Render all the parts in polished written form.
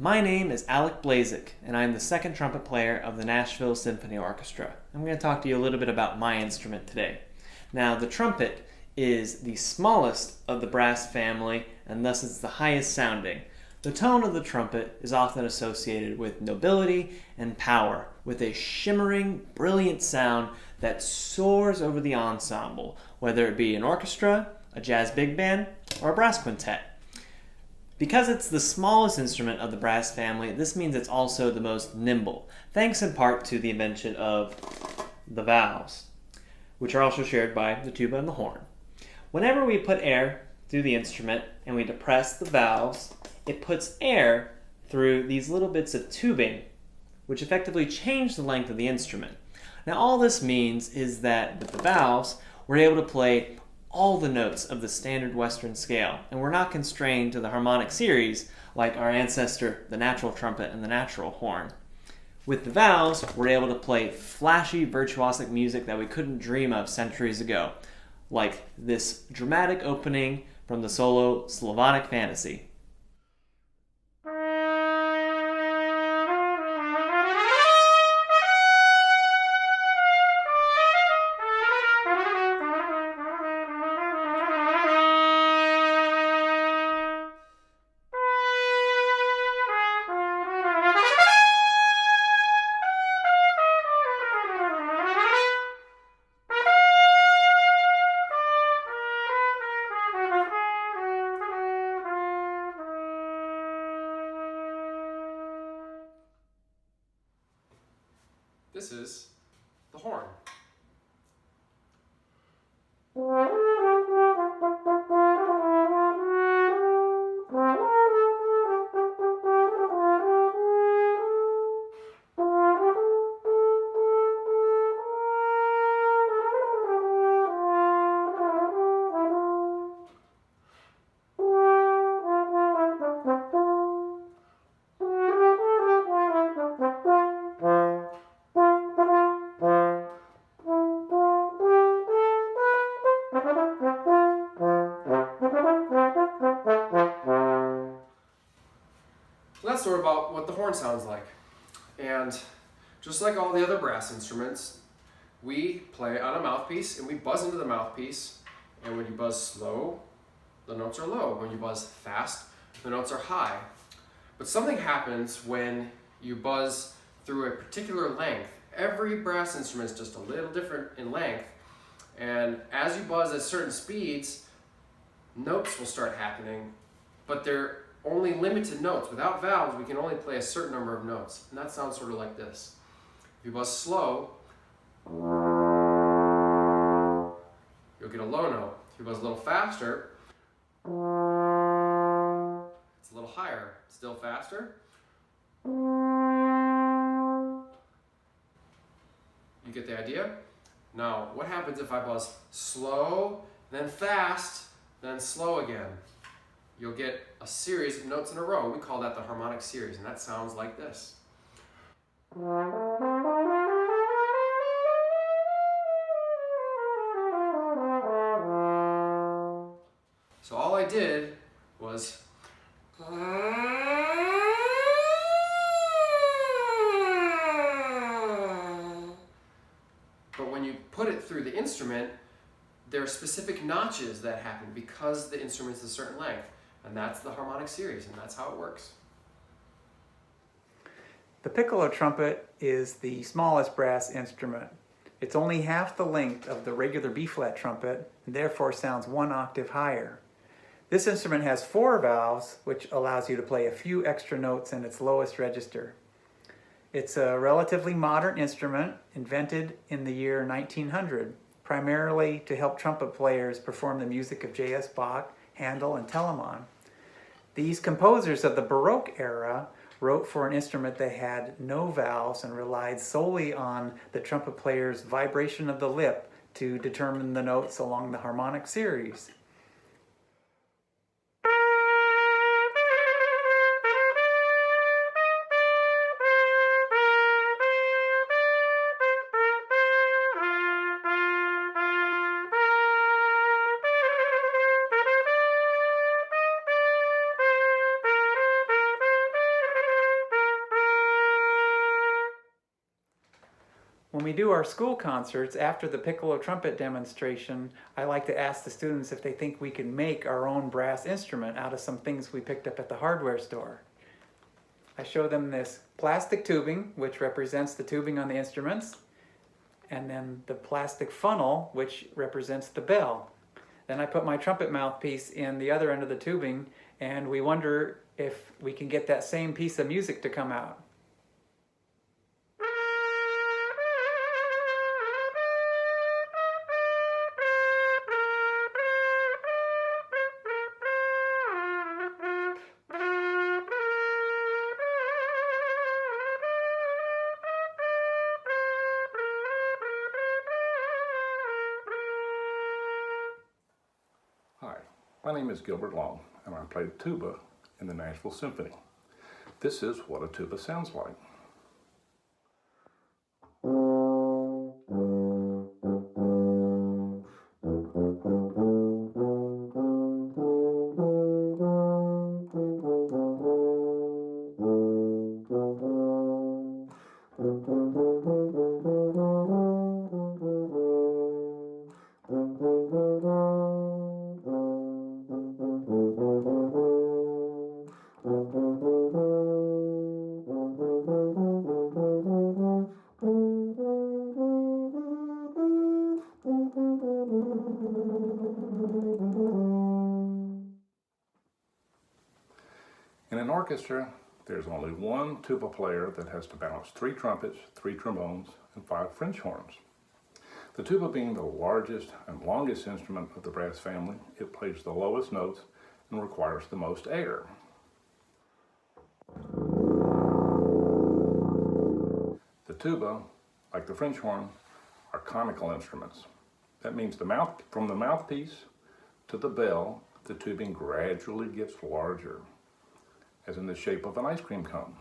My name is Alec Blazek, and I'm the second trumpet player of the Nashville Symphony Orchestra. I'm going to talk to you a little bit about my instrument today. Now, the trumpet is the smallest of the brass family, and thus it's the highest sounding. The tone of the trumpet is often associated with nobility and power, with a shimmering, brilliant sound that soars over the ensemble, whether it be an orchestra, a jazz big band, or a brass quintet. Because it's the smallest instrument of the brass family, this means it's also the most nimble, thanks in part to the invention of the valves, which are also shared by the tuba and the horn. Whenever we put air through the instrument and we depress the valves, it puts air through these little bits of tubing, which effectively change the length of the instrument. Now, all this means is that with the valves, we're able to play all the notes of the standard Western scale, and we're not constrained to the harmonic series like our ancestor, the natural trumpet and the natural horn. With the valves, we're able to play flashy, virtuosic music that we couldn't dream of centuries ago, like this dramatic opening from the solo Slavonic Fantasy. This is the horn. That's sort of about what the horn sounds like. And just like all the other brass instruments, we play on a mouthpiece and we buzz into the mouthpiece. And when you buzz slow, the notes are low. When you buzz fast, the notes are high. But something happens when you buzz through a particular length. Every brass instrument is just a little different in length. And as you buzz at certain speeds, notes will start happening, but they're only limited notes. Without valves, we can only play a certain number of notes. And that sounds sort of like this. If you buzz slow, you'll get a low note. If you buzz a little faster, it's a little higher. Still faster. You get the idea? Now, what happens if I buzz slow, then fast, then slow again? You'll get a series of notes in a row. We call that the harmonic series, and that sounds like this. So all I did was but when you put it through the instrument, there are specific notches that happen because the instrument is a certain length. And that's the harmonic series, and that's how it works. The piccolo trumpet is the smallest brass instrument. It's only half the length of the regular B-flat trumpet, and therefore sounds one octave higher. This instrument has 4 valves, which allows you to play a few extra notes in its lowest register. It's a relatively modern instrument, invented in the year 1900, primarily to help trumpet players perform the music of J.S. Bach, Handel, and Telemann. These composers of the Baroque era wrote for an instrument that had no valves and relied solely on the trumpet player's vibration of the lip to determine the notes along the harmonic series. When we do our school concerts, after the piccolo trumpet demonstration, I like to ask the students if they think we can make our own brass instrument out of some things we picked up at the hardware store. I show them this plastic tubing, which represents the tubing on the instruments, and then the plastic funnel, which represents the bell. Then I put my trumpet mouthpiece in the other end of the tubing, and we wonder if we can get that same piece of music to come out. Hi, my name is Gilbert Long, and I played tuba in the Nashville Symphony. This is what a tuba sounds like. In an orchestra, there's only one tuba player that has to balance 3 trumpets, 3 trombones, and 5 French horns. The tuba being the largest and longest instrument of the brass family, it plays the lowest notes and requires the most air. The tuba, like the French horn, are conical instruments. That means from the mouthpiece to the bell, the tubing gradually gets larger, as in the shape of an ice cream cone.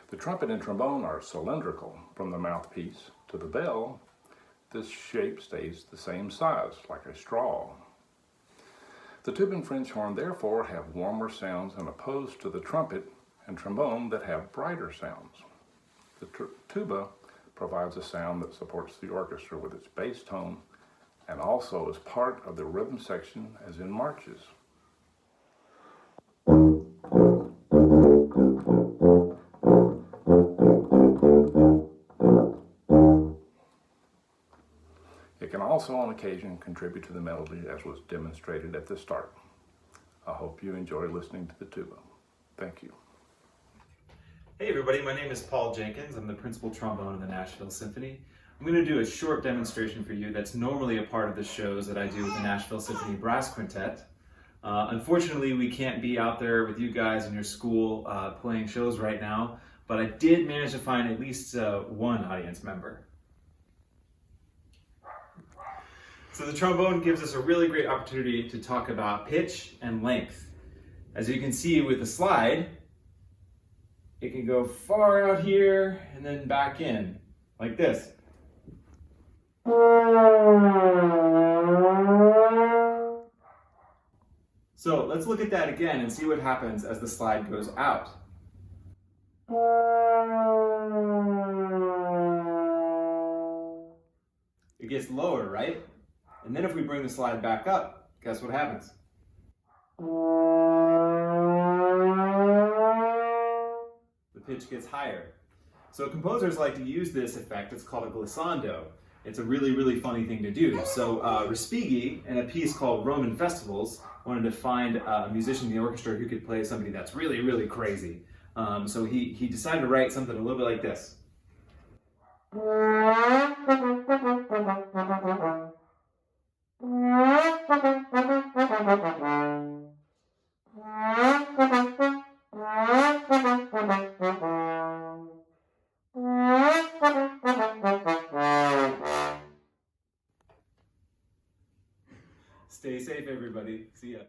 The trumpet and trombone are cylindrical. From the mouthpiece to the bell, this shape stays the same size, like a straw. The tuba and French horn therefore have warmer sounds as opposed to the trumpet and trombone that have brighter sounds. The tuba provides a sound that supports the orchestra with its bass tone and also is part of the rhythm section as in marches. It can also on occasion contribute to the melody as was demonstrated at the start. I hope you enjoy listening to the tuba. Thank you. Hey everybody, my name is Paul Jenkins. I'm the principal trombone in the Nashville Symphony. I'm going to do a short demonstration for you that's normally a part of the shows that I do with the Nashville Symphony Brass Quintet. Unfortunately, we can't be out there with you guys in your school playing shows right now, but I did manage to find at least one audience member. So the trombone gives us a really great opportunity to talk about pitch and length. As you can see with the slide, it can go far out here and then back in, like this. So let's look at that again and see what happens as the slide goes out. It gets lower, right? And then if we bring the slide back up, guess what happens? The pitch gets higher. So composers like to use this effect. It's called a glissando. It's a really, really funny thing to do. So Respighi, in a piece called Roman Festivals, wanted to find a musician in the orchestra who could play somebody that's really, really crazy. So he decided to write something a little bit like this. Stay safe, everybody. See ya.